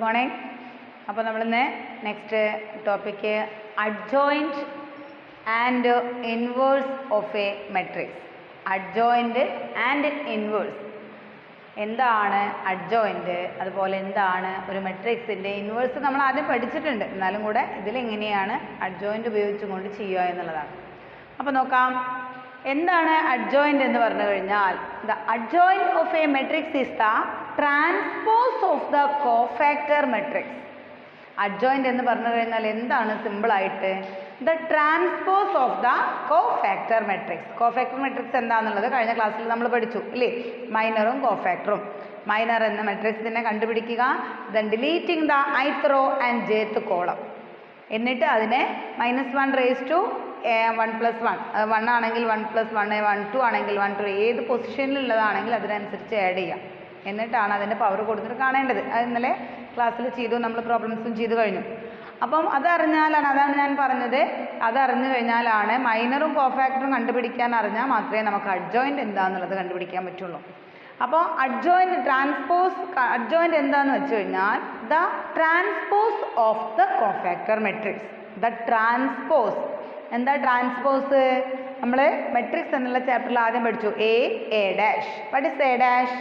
Morning. അപ്പോൾ നമ്മളിന്ന് next topic adjoint and inverse of A matrix. Adjoint and inverse, എന്താണ് adjoint, അതുപോലെ എന്താണ് ഒരു മെട്രിക്സിൻ്റെ ഇൻവേഴ്സ് നമ്മൾ ആദ്യം പഠിച്ചിട്ടുണ്ട്. എന്നാലും കൂടെ ഇതിലെങ്ങനെയാണ് അഡ്ജോയിൻറ്റ് ഉപയോഗിച്ചുകൊണ്ട് ചെയ്യുക എന്നുള്ളതാണ്. അപ്പോൾ നോക്കാം, എന്താണ് അഡ്ജോയിൻറ്റ് എന്ന് പറഞ്ഞു കഴിഞ്ഞാൽ, the adjoint of A matrix is the transpose of the cofactor matrix. Adjoint എന്ന് പറഞ്ഞു കഴിഞ്ഞാൽ എന്താണ് സിമ്പിളായിട്ട്, the transpose of the cofactor matrix. Cofactor matrix എന്താണെന്നുള്ളത് കഴിഞ്ഞ ക്ലാസ്സിൽ നമ്മൾ പഠിച്ചു ഇല്ലേ, മൈനറും കോഫാക്ടറും. മൈനർ എന്ന മെട്രിക്സിനെ കണ്ടുപിടിക്കുക, then deleting the ith row and jth column, എന്നിട്ട് അതിനെ -1 raised to 1+1, 1 ആണെങ്കിൽ 1+1, 1 ആണെങ്കിൽ 1 ഏത് പൊസിഷനിലുള്ളതാണെങ്കിൽ അതിനനുസരിച്ച് ആഡ് ചെയ്യാം. എന്നിട്ടാണ് അതിൻ്റെ പവർ കൊടുത്തിട്ട് കാണേണ്ടത്. അത് ഇന്നലെ ക്ലാസ്സിൽ ചെയ്തു, നമ്മൾ പ്രോബ്ലംസും ചെയ്തു കഴിഞ്ഞു. അപ്പം അതറിഞ്ഞാലാണ്, അതാണ് ഞാൻ പറഞ്ഞത്, അതറിഞ്ഞു കഴിഞ്ഞാലാണ് മൈനറും കോഫാക്ടറും കണ്ടുപിടിക്കാൻ അറിഞ്ഞാൽ മാത്രമേ നമുക്ക് അഡ്ജോയിൻറ്റ് എന്താണെന്നുള്ളത് കണ്ടുപിടിക്കാൻ പറ്റുള്ളൂ. അപ്പോൾ അഡ്ജോയിൻറ്റ് എന്താണെന്ന് വെച്ച് കഴിഞ്ഞാൽ the transpose of the cofactor matrix. The transpose, എന്താ ട്രാൻസ്പോസ്? നമ്മൾ മെട്രിക്സ് എന്നുള്ള ചാപ്റ്ററിൽ ആദ്യം പഠിച്ചു A dash. What is A dash?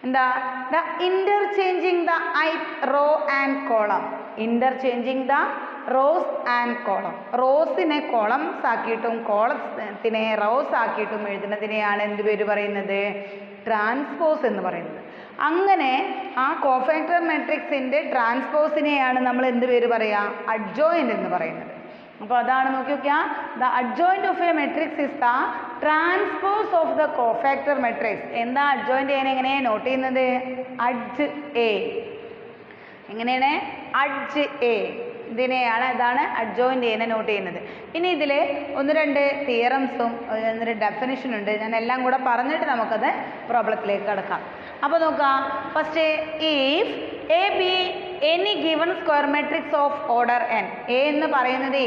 എന്താ? The interchanging the ith row and column. Interchanging the rows and column. റോസിനെ കോളംസ് ആക്കിയിട്ടും കോളത്തിനെ റോസ് ആക്കിയിട്ടും എഴുതുന്നതിനെയാണ് എന്ത് പേര് പറയുന്നത്? ട്രാൻസ്പോസ് എന്ന് പറയുന്നത്. അങ്ങനെ ആ കോഫാക്ടർ മെട്രിക്സിൻ്റെ ട്രാൻസ്പോസിനെയാണ് നമ്മൾ എന്ത് പേര് പറയുക? അഡ്ജോയിൻറ്റ് എന്ന് പറയുന്നത്. അപ്പോൾ അതാണ്, നോക്കി നോക്കിയാൽ, the adjoint of A matrix is the transpose of the cofactor matrix. എന്താ അഡ്ജോയിൻറ്റ് ചെയ്യാൻ എങ്ങനെ നോട്ട് ചെയ്യുന്നത്? Adj A. എങ്ങനെയാണ്? Adj A. ഇതാണ് അഡ്ജോയിൻറ്റ് ചെയ്യുന്നത് നോട്ട് ചെയ്യുന്നത്. ഇനി ഇതിൽ 1-2 തിയറംസും 1-2 ഡെഫിനിഷനുണ്ട്. ഞാൻ എല്ലാം കൂടെ പറഞ്ഞിട്ട് നമുക്കത് പ്രോബ്ലത്തിലേക്ക് കടക്കാം. അപ്പോൾ നോക്കാം, first if A B any given square matrix of order n. A എന്ന് പറയുന്നത്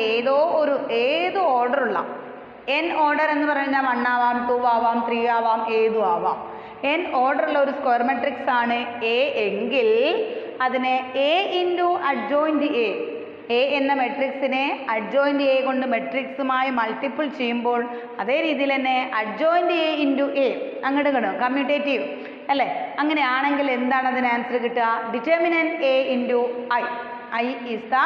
ഏത് ഓർഡറുള്ള, n ഓർഡർ എന്ന് പറഞ്ഞാൽ 1 ആവാം, 2 ആവാം, 3 ആവാം, ഏതും ആവാം. n ഓർഡറുള്ള ഒരു സ്ക്വയർ മെട്രിക്സ് ആണ് എ എങ്കിൽ അതിനെ A into adjoint A. A എന്ന മെട്രിക്സിനെ അഡ്ജോയിൻറ്റ് എ കൊണ്ട് മെട്രിക്സുമായി മൾട്ടിപ്പിൾ ചെയ്യുമ്പോൾ അതേ രീതിയിൽ തന്നെ അഡ്ജോയിൻറ്റ് എ ഇൻറ്റു എ അങ്ങോട്ട് കിട്ടും, കമ്മ്യൂട്ടേറ്റീവ് അല്ലേ? അങ്ങനെയാണെങ്കിൽ എന്താണ് അതിന് ആൻസർ കിട്ടുക? Determinant A into I. I is the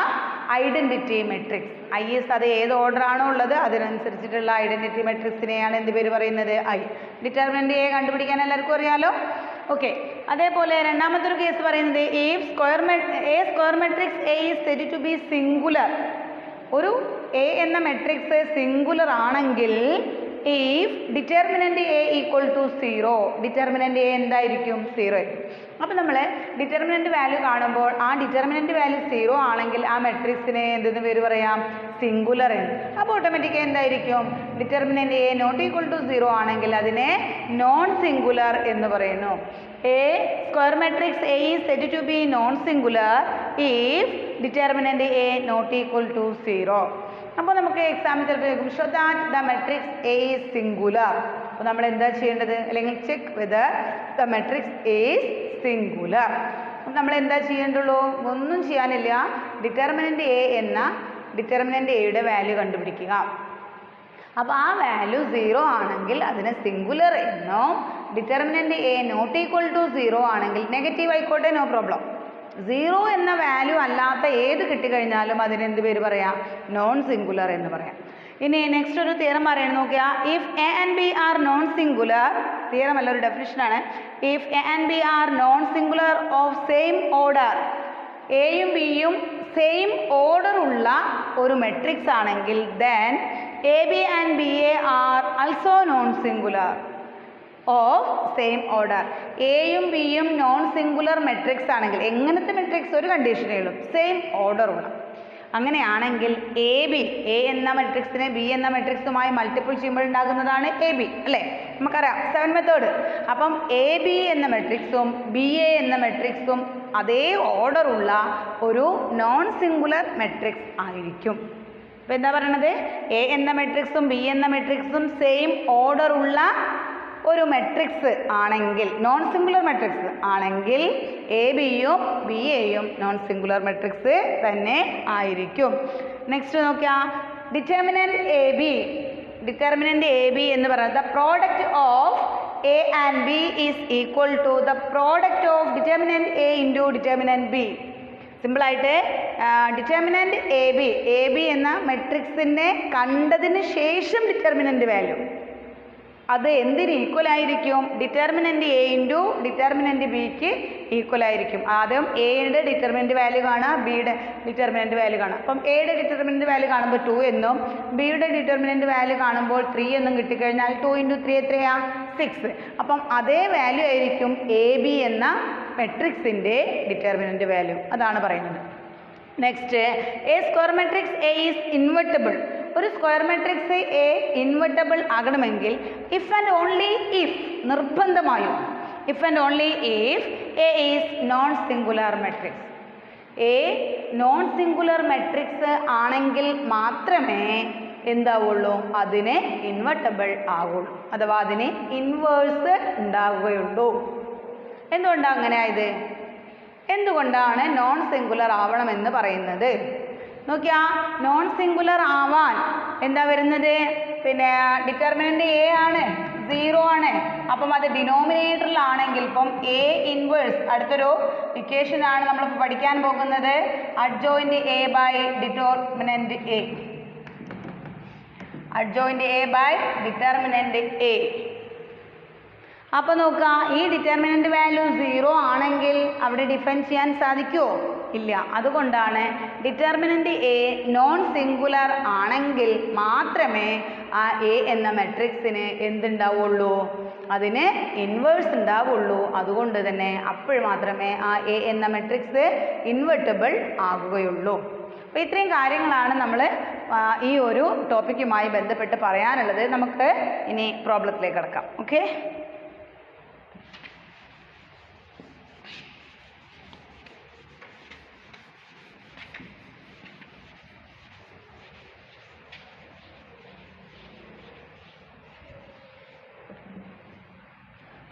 identity matrix. I is, അത് ഏത് ഓർഡർ ആണോ ഉള്ളത് അതിനനുസരിച്ചിട്ടുള്ള ഐഡൻറ്റിറ്റി മെട്രിക്സിനെയാണ് എന്ത് പേര് പറയുന്നത്? ഐ. ഡിറ്റർമിനൻറ്റ് എ കണ്ടുപിടിക്കാൻ എല്ലാവർക്കും അറിയാലോ. ഓക്കെ. അതേപോലെ രണ്ടാമത്തെ കേസ് പറയുന്നത് if square matrix A is said to be singular. ഒരു എ എന്ന മെട്രിക്സ് സിംഗുലർ ആണെങ്കിൽ if determinant A equal to 0, determinant A എന്തായിരിക്കും? 0 ആയിരിക്കും. അപ്പോൾ നമ്മൾ ഡിറ്റർമിനൻറ്റ് വാല്യൂ കാണുമ്പോൾ ആ ഡിറ്റർമിനൻറ്റ് വാല്യൂ 0 ആണെങ്കിൽ ആ മെട്രിക്സിനെ എന്തെന്ന് പേര് പറയാം? സിംഗുലർ എന്ന്. അപ്പോൾ ഓട്ടോമാറ്റിക്കായി എന്തായിരിക്കും? Determinant A not equal to 0 ആണെങ്കിൽ അതിനെ നോൺ സിംഗുലർ എന്ന് പറയുന്നു. A square matrix A is said to be non singular if determinant A not equal to 0. അപ്പോൾ നമുക്ക് എക്സാമിൽ ചിലപ്പോൾ ചോദിക്കും, show that the matrix A is singular. അപ്പോൾ നമ്മൾ എന്താ ചെയ്യേണ്ടത്? അല്ലെങ്കിൽ check whether the matrix is singular. അപ്പോൾ നമ്മൾ എന്താ ചെയ്യേണ്ടുള്ളൂ? ഒന്നും ചെയ്യാനില്ല. ഡിറ്റർമിനൻറ്റ് എ എന്ന ഡിറ്റർമിനൻറ്റ് എയുടെ വാല്യൂ കണ്ടുപിടിക്കുക. അപ്പോൾ ആ വാല്യൂ 0 ആണെങ്കിൽ അതിനെ സിംഗുലർ എന്നോ, determinant A not equal to 0 ആണെങ്കിൽ നെഗറ്റീവ് ആയിക്കോട്ടെ, നോ പ്രോബ്ലം. 0 എന്ന വാല്യൂ അല്ലാത്ത ഏത് കിട്ടിക്കഴിഞ്ഞാലും അതിനെന്ത് പേര് പറയാം? നോൺ സിംഗുലർ എന്ന് പറയാം. ഇനി നെക്സ്റ്റ് ഒരു തിയറം പറയുന്നത് നോക്കിയാൽ, if A and B are non singular, theorem അല്ല ഒരു ഡെഫിനിഷനാണ്. If A and B are non singular of same order, എയും ബിയും സെയിം ഓർഡർ ഉള്ള ഒരു മെട്രിക്സ് ആണെങ്കിൽ then A B and B A are also non singular of same order. എയും ബിയും നോൺ സിംഗുലർ മെട്രിക്സ് ആണെങ്കിൽ, എങ്ങനത്തെ മെട്രിക്സ്? ഒരു കണ്ടീഷനേ ഉള്ളൂ, സെയിം ഓർഡർ ഉള്ള. അങ്ങനെയാണെങ്കിൽ എ എന്ന മെട്രിക്സിനെ ബി എന്ന മെട്രിക്സുമായി മൾട്ടിപ്പിൾ ചെയ്യുമ്പോൾ ഉണ്ടാകുന്നതാണ് എ ബി അല്ലേ? നമുക്കറിയാം 7 മെത്തേഡ്. അപ്പം എ ബി എന്ന മെട്രിക്സും ബി എ എന്ന മെട്രിക്സും അതേ ഓർഡർ ഉള്ള ഒരു നോൺ സിംഗുലർ മെട്രിക്സ് ആയിരിക്കും. അപ്പോൾ എന്താ പറയണത്? എ എന്ന മെട്രിക്സും ബി എന്ന മെട്രിക്സും സെയിം ഓർഡർ ഉള്ള ഒരു മെട്രിക്സ് ആണെങ്കിൽ, നോൺ സിംഗുലർ മെട്രിക്സ് ആണെങ്കിൽ എ ബിയും ബി എയും നോൺ സിംഗുലർ മെട്രിക്സ് തന്നെ ആയിരിക്കും. നെക്സ്റ്റ് നോക്കിയാൽ determinant A B. Determinant A B എന്ന് പറയുന്നത് the product of A and B is equal to the product of determinant A into determinant B. സിമ്പിളായിട്ട് determinant A B എന്ന മെട്രിക്സിനെ കണ്ടതിന് ശേഷം ഡിറ്റർമിനൻറ്റ് വാല്യൂ അത് എന്തിന് ഈക്വൽ ആയിരിക്കും? ഡിറ്റർമിനൻറ്റ് എ ഇൻറ്റു ഡിറ്റർമിനൻറ്റ് ബിക്ക് ഈക്വൽ ആയിരിക്കും. ആദ്യം എയുടെ ഡിറ്റർമിനൻറ്റ് വാല്യൂ കാണാം, ബിയുടെ ഡിറ്റർമിനൻറ്റ് വാല്യൂ കാണാം. അപ്പം എയുടെ ഡിറ്റർമിനൻറ്റ് വാല്യൂ കാണുമ്പോൾ 2 എന്നും ബിയുടെ ഡിറ്റർമിനൻറ്റ് വാല്യൂ കാണുമ്പോൾ 3 എന്നും കിട്ടിക്കഴിഞ്ഞാൽ 2 × 3 എത്രയാ? 6. അപ്പം അതേ വാല്യൂ ആയിരിക്കും എ ബി എന്ന മെട്രിക്സിൻ്റെ ഡിറ്റർമിനൻറ്റ് വാല്യൂ. അതാണ് പറയുന്നത്. Next, A square matrix A is invertible. ഒരു സ്ക്വയർ മെട്രിക്സ് എ ഇൻവെർട്ടബിൾ ആകണമെങ്കിൽ ഇഫ് ആൻഡ് ഓൺലി ഇഫ്, നിർബന്ധമായും if and only if A is non singular matrix. A non singular matrix ആണെങ്കിൽ മാത്രമേ എന്താവുള്ളൂ? അതിന് invertible ആകുള്ളൂ, അഥവാ അതിന് ഇൻവേഴ്സ് ഉണ്ടാവുകയുള്ളൂ. എന്തുകൊണ്ടാണ് അങ്ങനെ ആയത്? എന്തുകൊണ്ടാണ് നോൺ സിംഗുലർ ആവണമെന്ന് പറയുന്നത്? നോക്കിയാ, നോൺ സിംഗുലർ ആവാൻ എന്താ വരുന്നത്? പിന്നെ ഡിറ്റർമിനൻറ്റ് എ ആണ്, 0 ആണ്. അപ്പം അത് ഡിനോമിനേറ്ററിലാണെങ്കിൽ ഇപ്പം എ ഇൻവേഴ്സ്, അടുത്തൊരു ഇക്വേഷനാണ് നമ്മളിപ്പോൾ പഠിക്കാൻ പോകുന്നത്, adjoint A by determinant A. Adjoint A by determinant A. അപ്പോൾ നോക്കുക, ഈ ഡിറ്റർമിനൻറ്റ് വാല്യൂ 0 ആണെങ്കിൽ അവിടെ ഡിഫൈൻ ചെയ്യാൻ സാധിക്കുമോ? ഇല്ല. അതുകൊണ്ടാണ് ഡിറ്റർമിനൻറ്റ് എ നോൺ സിംഗുലർ ആണെങ്കിൽ മാത്രമേ ആ എ എന്ന മെട്രിക്സിന് എന്തുണ്ടാവുള്ളൂ? അതിന് ഇൻവേഴ്സ് ഉണ്ടാവുള്ളൂ. അതുകൊണ്ട് തന്നെ അപ്പോൾ മാത്രമേ ആ എ എന്ന മെട്രിക്സ് ഇൻവെർട്ടിബിൾ ആകുകയുള്ളൂ. അപ്പോൾ ഇത്രയും കാര്യങ്ങളാണ് നമ്മൾ ഈ ഒരു ടോപ്പിക്കുമായി ബന്ധപ്പെട്ട് പറയാനുള്ളത്. നമുക്ക് ഇനി പ്രോബ്ലത്തിലേക്ക് കിടക്കാം. Okay.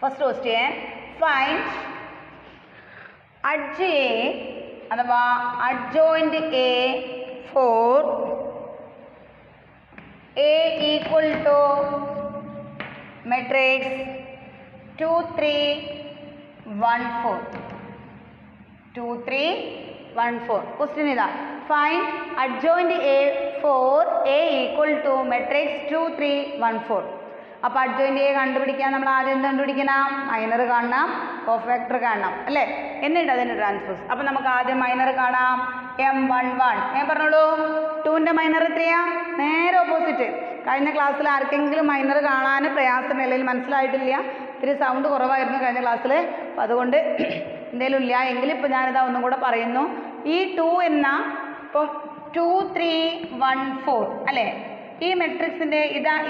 First question, find adj A അഥവാ adjoint A for A equal to matrix 2 3 1 4. 2 3 1 4. Question ഇതാ, find adjoint A for A equal to matrix 2 3 1 4. അപ്പോൾ അഡ്ജോയിൻ്റ് എ കണ്ടുപിടിക്കാൻ നമ്മൾ ആദ്യം എന്ത് കണ്ടുപിടിക്കണം? മൈനർ കാണണം, കോഫാക്ടർ കാണണം, അല്ലേ? എന്നിട്ട് അതിൻ്റെ ട്രാൻസ്പോസ്. അപ്പോൾ നമുക്ക് ആദ്യം മൈനർ കാണാം, M11. ഞാൻ പറഞ്ഞോളൂ, 2ൻ്റെ മൈനർ എത്രയാ? നേരെ ഓപ്പോസിറ്റ്. കഴിഞ്ഞ ക്ലാസ്സിൽ ആർക്കെങ്കിലും മൈനർ കാണാൻ പ്രയാസം അല്ലെങ്കിൽ മനസ്സിലായിട്ടില്ല, ഇത്തിരി സൗണ്ട് കുറവായിരുന്നു കഴിഞ്ഞ ക്ലാസ്സിൽ, അപ്പോൾ അതുകൊണ്ട് എന്തെങ്കിലും ഇല്ല എങ്കിൽ ഇപ്പോൾ ഞാനിതാ ഒന്നും കൂടെ പറയുന്നു. ഈ 2 എന്ന ഇപ്പം 2 3 1 4 അല്ലേ? ഈ മെട്രിക്സിൻ്റെ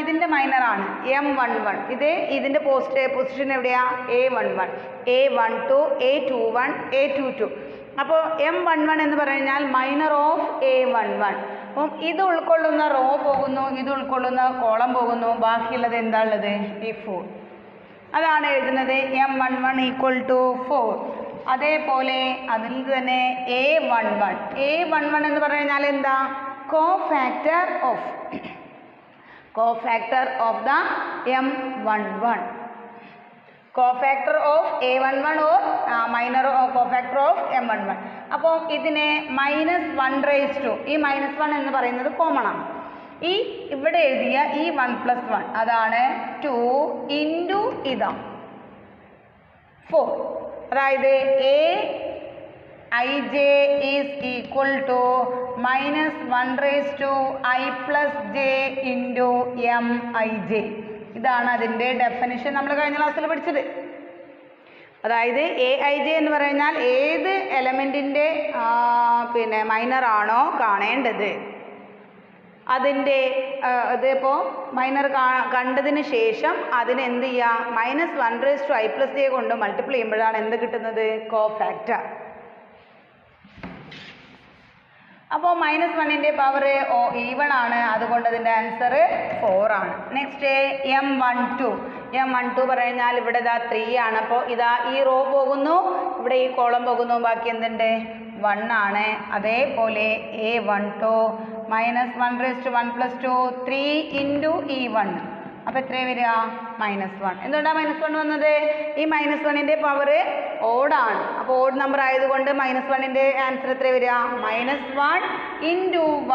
ഇതിൻ്റെ മൈനറാണ് M11. ഇതിൻ്റെ പൊസിഷൻ എവിടെയാ? A11, A12, A21, A22. അപ്പോൾ M11 എന്ന് പറഞ്ഞു കഴിഞ്ഞാൽ മൈനർ ഓഫ് A11. അപ്പം ഇത് ഉൾക്കൊള്ളുന്ന റോ പോകുന്നു, ഇത് ഉൾക്കൊള്ളുന്ന കോളം പോകുന്നു, ബാക്കിയുള്ളത് എന്താ ഉള്ളത്? ഈ 4. അതാണ് എഴുതുന്നത് M11 = 4. അതേപോലെ അതിൽ തന്നെ A11 എന്ന് പറഞ്ഞു കഴിഞ്ഞാൽ എന്താ? Cofactor of the M11. Cofactor of A11 or minor cofactor of M11. അപ്പോൾ ഇതിനെ -1 ഈ -1 എന്ന് പറയുന്നത് കോമൺ ആണ്. ഈ ഇവിടെ എഴുതിയ ഈ 1 + 1 അതാണ് 2 ഇൻറ്റു ഇതാ 4. അതായത് Aij is equal to -1 + j into Mij. ഇതാണ് അതിൻ്റെ ഡെഫിനിഷൻ നമ്മൾ കഴിഞ്ഞ ക്ലാസ്സിൽ പഠിച്ചത്. അതായത് Aij എന്ന് പറഞ്ഞാൽ ഏത് എലമെൻറ്റിൻ്റെ പിന്നെ മൈനറാണോ കാണേണ്ടത് അതിൻ്റെ ഇതിപ്പോൾ മൈനർ കണ്ടതിന് ശേഷം അതിന് എന്ത് ചെയ്യുക? -1 i + j കൊണ്ട് മൾട്ടിപ്ലൈ ചെയ്യുമ്പോഴാണ് എന്ത് കിട്ടുന്നത്? കോഫാക്ടർ. അപ്പോൾ -1ൻ്റെ പവർ ഈവൺ ആണ്, അതുകൊണ്ട് അതിൻ്റെ ആൻസർ 4 ആണ്. നെക്സ്റ്റ് M12 പറഞ്ഞാൽ ഇവിടെ ഇതാ 3 ആണ്. അപ്പോൾ ഇതാ ഈ റോ പോകുന്നു, ഇവിടെ ഈ കോളം പോകുന്നു, ബാക്കി എന്തുണ്ട് 1 ആണ്. അതേപോലെ A12 -1 + 2 3 × E1. അപ്പോൾ എത്രയാണ് വരിക -1. എന്തുകൊണ്ടാണ് -1 വന്നത്? ഈ -1ൻ്റെ പവർ ഓഡാണ്. അപ്പോൾ ഓഡ് നമ്പർ ആയതുകൊണ്ട് -1ൻ്റെ ആൻസർ എത്ര വരിക -1 ×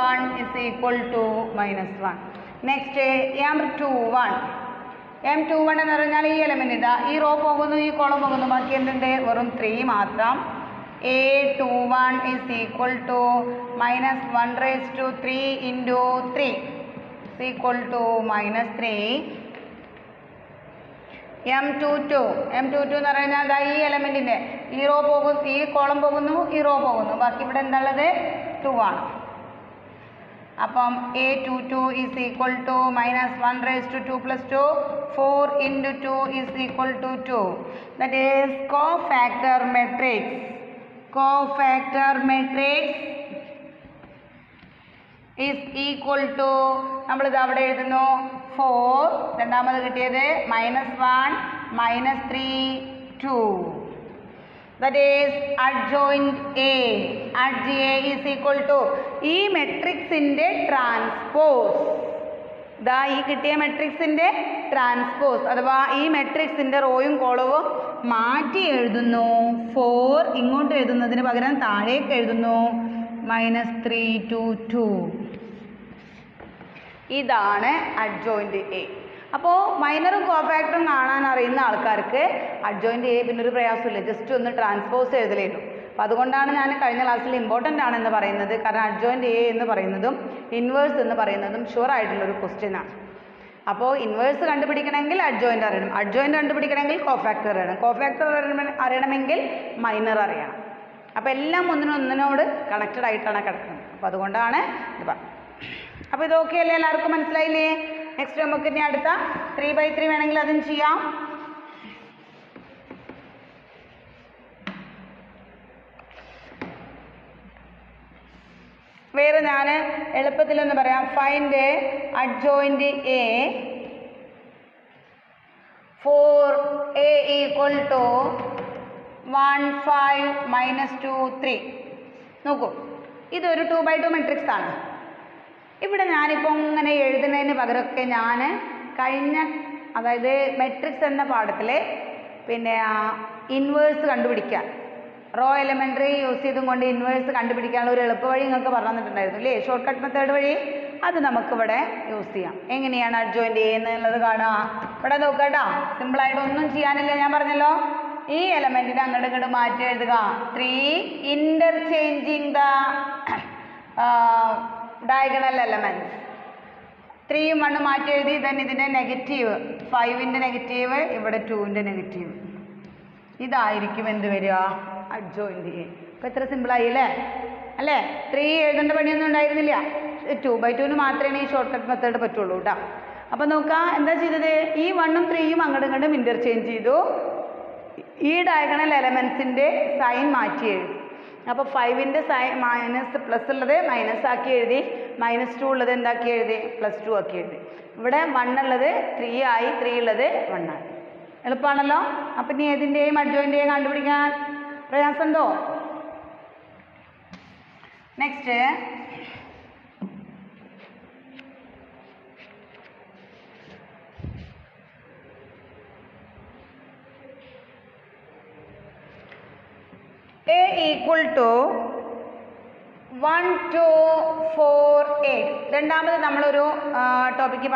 1 = -1. നെക്സ്റ്റ് M21 എന്ന് പറഞ്ഞാൽ ഈ എലമെൻ്റ് ഇതാ ഈ റോ പോകുന്നു, ഈ കോളം പോകുന്നു, ബാക്കി എന്തുണ്ട് വെറും 3 മാത്രം. A21 = -1/3 × 3 -3. M22 എന്ന് പറഞ്ഞാൽ ഈ എലമെൻറ്റിൻ്റെ ഈ റോ പോകുന്നു, ഈ കോളം പോകുന്നു, ഈ റോ പോകുന്നു, ബാക്കി ഇവിടെ എന്താ ഉള്ളത് 2 ആണ്. അപ്പം A22 = -1/2 + 2 4 × 2 = 2. That is cofactor matrix is equal to നമ്മളിത് അവിടെ എഴുതുന്നു 4, രണ്ടാമത് കിട്ടിയത് -1 -3 2. That is adjoint A is equal to ഈ മെട്രിക്സിൻ്റെ ട്രാൻസ്പോസ്, ഇതാ ഈ കിട്ടിയ മെട്രിക്സിൻ്റെ ട്രാൻസ്പോസ് അഥവാ ഈ മെട്രിക്സിൻ്റെ റോയും കോളവും മാറ്റി എഴുതുന്നു. 4 ഇങ്ങോട്ട് എഴുതുന്നതിന് പകരം താഴേക്ക് എഴുതുന്നു -3 to 2. ഇതാണ് അഡ്ജോയിൻ്റ് എ. അപ്പോൾ മൈനറും കോഫാക്ടറും കാണാൻ അറിയുന്ന ആൾക്കാർക്ക് അഡ്ജോയിൻ്റ് എ പിന്നെ ഒരു പ്രയാസമില്ല, ജസ്റ്റ് ഒന്ന് ട്രാൻസ്പോസ് എഴുതലേ ഉള്ളൂ. അപ്പോൾ അതുകൊണ്ടാണ് ഞാൻ കഴിഞ്ഞ ക്ലാസ്സിൽ ഇമ്പോർട്ടൻ്റ് ആണെന്ന് പറയുന്നത്. കാരണം അഡ്ജോയിൻ്റ് എ എന്ന് പറയുന്നതും ഇൻവേഴ്സ് എന്ന് പറയുന്നതും ഷുവർ ആയിട്ടുള്ളൊരു ക്വസ്റ്റ്യനാണ്. അപ്പോൾ ഇൻവേഴ്സ് കണ്ടുപിടിക്കണമെങ്കിൽ അഡ്ജോയിൻ്റ് അറിയണം, അഡ്ജോയിൻ്റ് കണ്ടുപിടിക്കണമെങ്കിൽ കോഫാക്ടർ അറിയണം, കോഫാക്ടർ അറിയണമെങ്കിൽ മൈനർ അറിയണം. അപ്പോൾ എല്ലാം ഒന്നിനോട് കണക്റ്റഡ് ആയിട്ടാണ് കിടക്കുന്നത്. അപ്പോൾ അതുകൊണ്ടാണ് ഇത് പറഞ്ഞത്. അപ്പോൾ ഇത് ഓക്കെ അല്ലേ, എല്ലാവർക്കും മനസ്സിലായില്ലേ? നെക്സ്റ്റ് നമുക്ക് ഇനി അടുത്ത 3/3 വേണമെങ്കിൽ അതും ചെയ്യാം. വേറെ ഞാൻ എളുപ്പത്തിലൊന്ന് പറയാം. Find adjoint A for A = 1 5 -2 3. നോക്കൂ, ഇതൊരു 2/2 മെട്രിക്സ് ആണ്. ഇവിടെ ഞാനിപ്പോൾ ഇങ്ങനെ എഴുതുന്നതിന് പകരമൊക്കെ ഞാൻ അതായത് മെട്രിക്സ് എന്ന പാഠത്തിൽ പിന്നെ ഇൻവേഴ്സ് കണ്ടുപിടിക്കാൻ റോ എലമെൻ്ററി യൂസ് ചെയ്തും കൊണ്ട് ഇൻവേഴ്സ് കണ്ടുപിടിക്കാനുള്ള ഒരു എളുപ്പ വഴി നിങ്ങൾക്ക് പറഞ്ഞു തന്നിട്ടുണ്ടായിരുന്നു അല്ലേ, ഷോർട്ട് കട്ട് മെത്തേഡ് വഴി. അത് നമുക്കിവിടെ യൂസ് ചെയ്യാം. എങ്ങനെയാണ് അഡ്ജോയിൻ്റ് ചെയ്യുന്നത് കാണുക. ഇവിടെ നോക്കുക കേട്ടോ, സിമ്പിളായിട്ട് ഒന്നും ചെയ്യാനില്ല, ഞാൻ പറഞ്ഞല്ലോ. ഈ എലമെൻറ്റിനെ അങ്ങോട്ട് ഇങ്ങോട്ട് മാറ്റി എഴുതുക. 3 ഇൻ്റർചേഞ്ചിങ് ദ ഡയഗണൽ എലമെൻറ്റ്സ്. 3ഉം 1ഉം മാറ്റി എഴുതി. then ഇതിൻ്റെ നെഗറ്റീവ് 5ൻ്റെ നെഗറ്റീവ്, ഇവിടെ 2ൻ്റെ നെഗറ്റീവ്. ഇതായിരിക്കും എന്ത് വരിക അഡ്ജോയിൻ്റ് എ. അപ്പോൾ എത്ര സിമ്പിളായി അല്ലേ? 3 എഴുതേണ്ട പണിയൊന്നും ഉണ്ടായിരുന്നില്ല. 2/2 മാത്രമേ ഈ ഷോർട്ട് കട്ട് മെത്തേഡ് പറ്റുള്ളൂ കേട്ടോ. അപ്പോൾ നോക്കുക, എന്താ ചെയ്തത്, ഈ 1ഉം 3ഉം അങ്ങോട്ടും ഇങ്ങോട്ടും ഇൻ്റർചേഞ്ച് ചെയ്തു. ഈ ഡയഗണൽ എലമെൻസിൻ്റെ സൈൻ മാറ്റി എഴുതി. അപ്പോൾ 5ൻ്റെ മൈനസ് പ്ലസ് ഉള്ളത് മൈനസ് ആക്കി എഴുതി, -2 ഉള്ളത് എന്താക്കി എഴുതി +2 ആക്കി എഴുതി. ഇവിടെ 1 ഉള്ളത് 3 ആയി, 3 ഉള്ളത് 1 ആയി. എളുപ്പമാണല്ലോ. അപ്പം ഇനി ഏതിൻ്റെയും അഡ്ജോയിൻ്റെയും കണ്ടുപിടിക്കാൻ പ്രയാസമുണ്ടോ? Next A = 1 2 4 8. രണ്ടാമത് നമ്മളൊരു ടോപ്പിക്ക്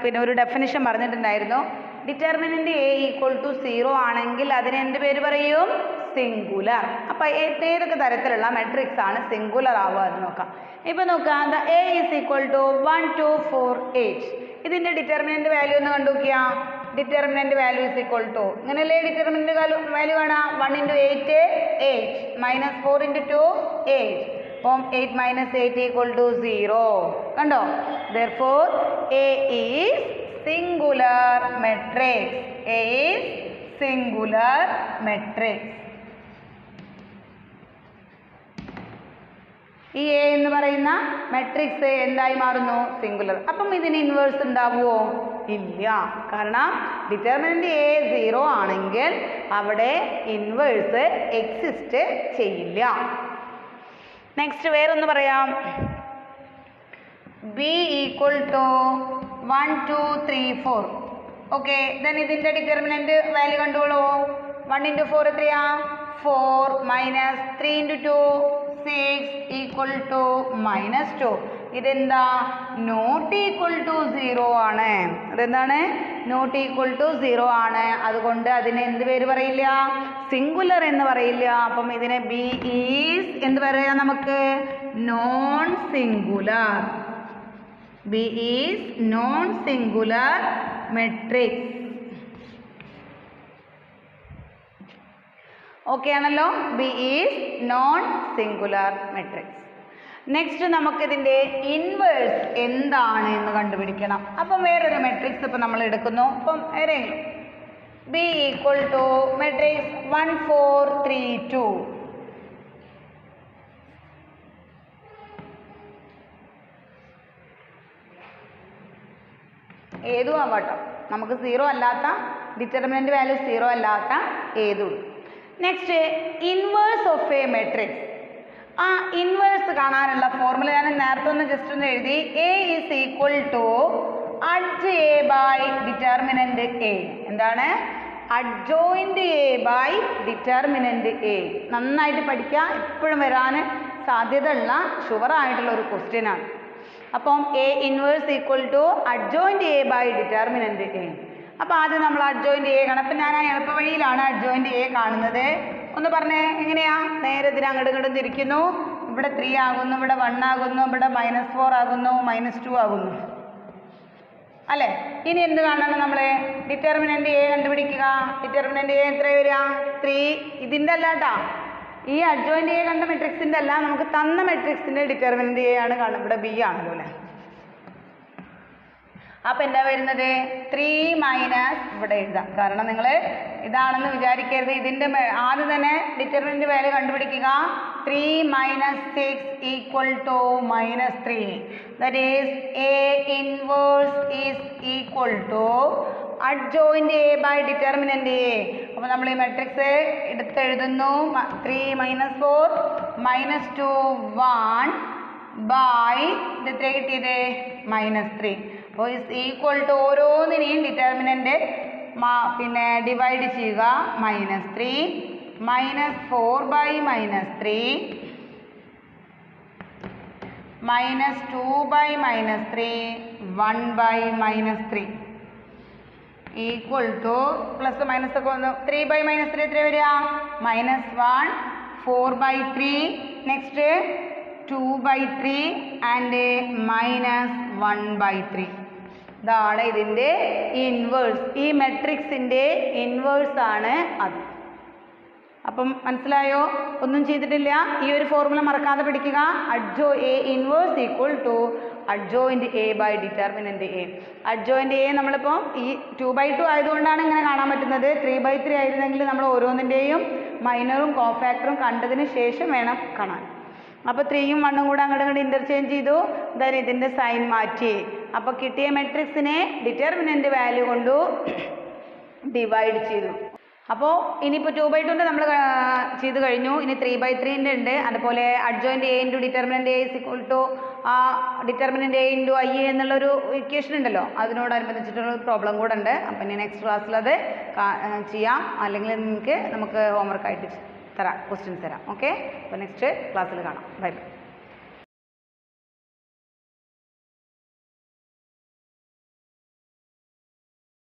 പിന്നെ ഒരു ഡെഫിനിഷൻ പറഞ്ഞിട്ടുണ്ടായിരുന്നു. ഡിറ്റർമിനൻ്റ് A = 0 ആണെങ്കിൽ അതിന് എന്ത് പേര് പറയും? സിംഗുലർ. അപ്പോൾ ഏതൊക്കെ തരത്തിലുള്ള മെട്രിക്സ് ആണ് സിംഗുലർ ആവുക എന്ന് നോക്കാം. ഇപ്പോൾ നോക്കാം, A = 1 2 4 8. ഇതിൻ്റെ ഡിറ്റർമിനൻ്റ് വാല്യൂ ഒന്ന് കണ്ടുനോക്കിയാൽ ഡിറ്റർമിനൻ്റ് വാല്യൂ = ഇങ്ങനെയല്ലേ ഡിറ്റർമിനൻ്റ് വാല്യൂ ആണ് 1 × 8 8 -4 × 2 8. അപ്പം 8 - 8 = 0. കണ്ടോ? therefore A is singular matrix. A is singular matrix. ഈ എ എന്ന് പറയുന്ന മെട്രിക്സ് എന്തായി മാറുന്നു? സിംഗുലർ. അപ്പം ഇതിന് ഇൻവേഴ്സ് ഉണ്ടാവുമോ? ഇല്ല. കാരണം ഡിറ്റർമിനന്റ് എ 0 ആണെങ്കിൽ അവിടെ ഇൻവേഴ്സ് എക്സിസ്റ്റ് ചെയ്യില്ല. നെക്സ്റ്റ് വേറൊന്ന് പറയാം. B equal to 1 2 3 4. Okay, then ഇതിൻ്റെ ഡിറ്റർമിനന്റ് വാല്യൂ കണ്ടോളൂ. 1 × 4 എത്രയാ? 4 മൈനസ് 3 × 2 6 ഈക്വൽ ടു -2. ഇതെന്താ? നോട്ട് ഈക്വൽ ടു 0 ആണ്. അതെന്താണ്? നോട്ട് ഈക്വൽ ടു 0 ആണ്. അതുകൊണ്ട് അതിന് എന്ത് പേര് പറയില്ല? സിംഗുലർ എന്ന് പറയില്ല. അപ്പം ഇതിനെ ബി ഈസ് എന്ത് പറയാം നമുക്ക്? Non singular. B is non singular matrix. Okay ആണല്ലോ? B is non singular matrix. Next നമുക്കിതിൻ്റെ ഇൻവേഴ്സ് എന്താണ് എന്ന് കണ്ടുപിടിക്കണം. അപ്പം വേറൊരു മെട്രിക്സ് ഇപ്പം നമ്മൾ എടുക്കുന്നു. അപ്പം ഏതെങ്കിലും ബി ഈക്വൽ ടു മെട്രിക്സ് 1 4 3 2. ഏതും ആവാട്ടോ, നമുക്ക് 0 അല്ലാത്ത ഡിറ്റർമിനന്റ് വാല്യൂ 0 അല്ലാത്ത ഏതും. Next inverse of A matrix. ആ ഇൻവേഴ്സ് കാണാനുള്ള ഫോർമുല ഞാൻ നേരത്തെ ഒന്ന് ജസ്റ്റ് ഒന്ന് എഴുതി. A is equal to adj A by determinant A. എന്താണ്? Adjoint A by determinant A. നന്നായിട്ട് പഠിക്കുക, എപ്പോഴും വരാൻ സാധ്യത ഉള്ള ഷുവറായിട്ടുള്ള ഒരു ക്വസ്റ്റ്യൻ ആണ്. അപ്പം A inverse equal to adjoint A by determinant A. അപ്പോൾ ആദ്യം നമ്മൾ അഡ്ജോയിന്റ് എ കാണാം. അപ്പം ഞാൻ ആ എളുപ്പ വഴിയിലാണ് അഡ്ജോയിന്റ് എ കാണുന്നത്. ഒന്ന് പറഞ്ഞേ, എങ്ങനെയാ? നേരെ ഇതിന് അങ്ങോട്ടും ഇങ്ങോട്ടും തിരിക്കുന്നു. ഇവിടെ 3 ആകുന്നു, ഇവിടെ 1 ആകുന്നു, ഇവിടെ -4 ആകുന്നു, -2 ആകുന്നു അല്ലേ? ഇനി എന്ത് കാണണം? നമ്മൾ ഡിറ്റർമിനന്റ് എ കണ്ടുപിടിക്കുക. ഡിറ്റർമിനന്റ് എ എത്ര വരിക? 3. ഇതിൻ്റെ അല്ല കേട്ടോ, ഈ അഡ്ജോയിന്റ് എ കണ്ട മെട്രിക്സിൻ്റെ അല്ല, നമുക്ക് തന്ന മെട്രിക്സിൻ്റെ ഡിറ്റർമിനന്റ് എ ആണ് കാണുന്നത്. ഇവിടെ ബി ആണല്ലോ അല്ലേ? അപ്പം എന്താ വരുന്നത്? 3 മൈനസ് ഇവിടെ എഴുതാം. കാരണം നിങ്ങൾ ഇതാണെന്ന് വിചാരിക്കരുത്. ഇതിൻ്റെ ആദ്യം തന്നെ ഡിറ്റർമിനന്റ് വാല്യൂ കണ്ടുപിടിക്കുക. 3 minus 6 equal to -3. That is A inverse is equal to adjoint A by determinant A. അപ്പോൾ നമ്മൾ ഈ മെട്രിക്സ് എടുത്തെഴുതുന്നു. 3 - 4 -2 1 ബൈ ഇത് എത്ര കിട്ടിയത്? -3. അപ്പോൾ ഇസ് ഈക്വൽ ടു ഓരോന്നിനെയും ഡിറ്റർമിനന്റ് പിന്നെ ഡിവൈഡ് ചെയ്യുക. -3 -4 by -3 -2 by -3 1 by -3 equal to plus minus ഒക്കെ വന്നു. 3 ബൈ -3 എത്ര വരിക? -1 4 by 3 next 2 by 3 and -1 by 3. ഇതാണ് ഇതിൻ്റെ ഇൻവേഴ്സ്. ഈ മെട്രിക്സിൻ്റെ ഇൻവേഴ്സ് ആണ് അത്. അപ്പം മനസ്സിലായോ? ഒന്നും ചെയ്തിട്ടില്ല. ഈ ഒരു ഫോർമുല മറക്കാതെ പഠിക്കുക. A inverse equal to adjoint A by determinant A. Adjoint A നമ്മളിപ്പോൾ ഈ 2/2 ആയതുകൊണ്ടാണ് ഇങ്ങനെ കാണാൻ പറ്റുന്നത്. 3/3 ആയിരുന്നെങ്കിൽ നമ്മൾ ഓരോന്നിൻ്റെയും മൈനറും കോഫാക്ടറും കണ്ടതിന് ശേഷം വേണം കാണാൻ. അപ്പോൾ 3യും 1ഉം കൂടെ അങ്ങോട്ട് ഇൻ്റർചേഞ്ച് ചെയ്തു. ദെൻ ഇതിൻ്റെ സൈൻ മാറ്റി. അപ്പോൾ കിട്ടിയ മെട്രിക്സിനെ ഡിറ്റർമിനന്റ് വാല്യൂ കൊണ്ടു ഡിവൈഡ് ചെയ്തു. അപ്പോൾ ഇനിയിപ്പോൾ 2/2 നമ്മൾ ചെയ്ത് കഴിഞ്ഞു. ഇനി 3/3 ഉണ്ട്. അതുപോലെ adjoint A into determinant A is equal to determinant A into I എന്നുള്ളൊരു ഇക്വേഷൻ ഉണ്ടല്ലോ, അതിനോടനുബന്ധിച്ചിട്ടുള്ള പ്രോബ്ലം കൂടെ ഉണ്ട്. അപ്പം ഇനി നെക്സ്റ്റ് ക്ലാസ്സിൽ അത് ചെയ്യാം. അല്ലെങ്കിൽ നമുക്ക് ഹോംവർക്കായിട്ട് തരാം, ക്വസ്റ്റ്യൻസ് തരാം. ഓക്കെ, അപ്പോൾ നെക്സ്റ്റ് ക്ലാസ്സിൽ കാണാം. Bye bye.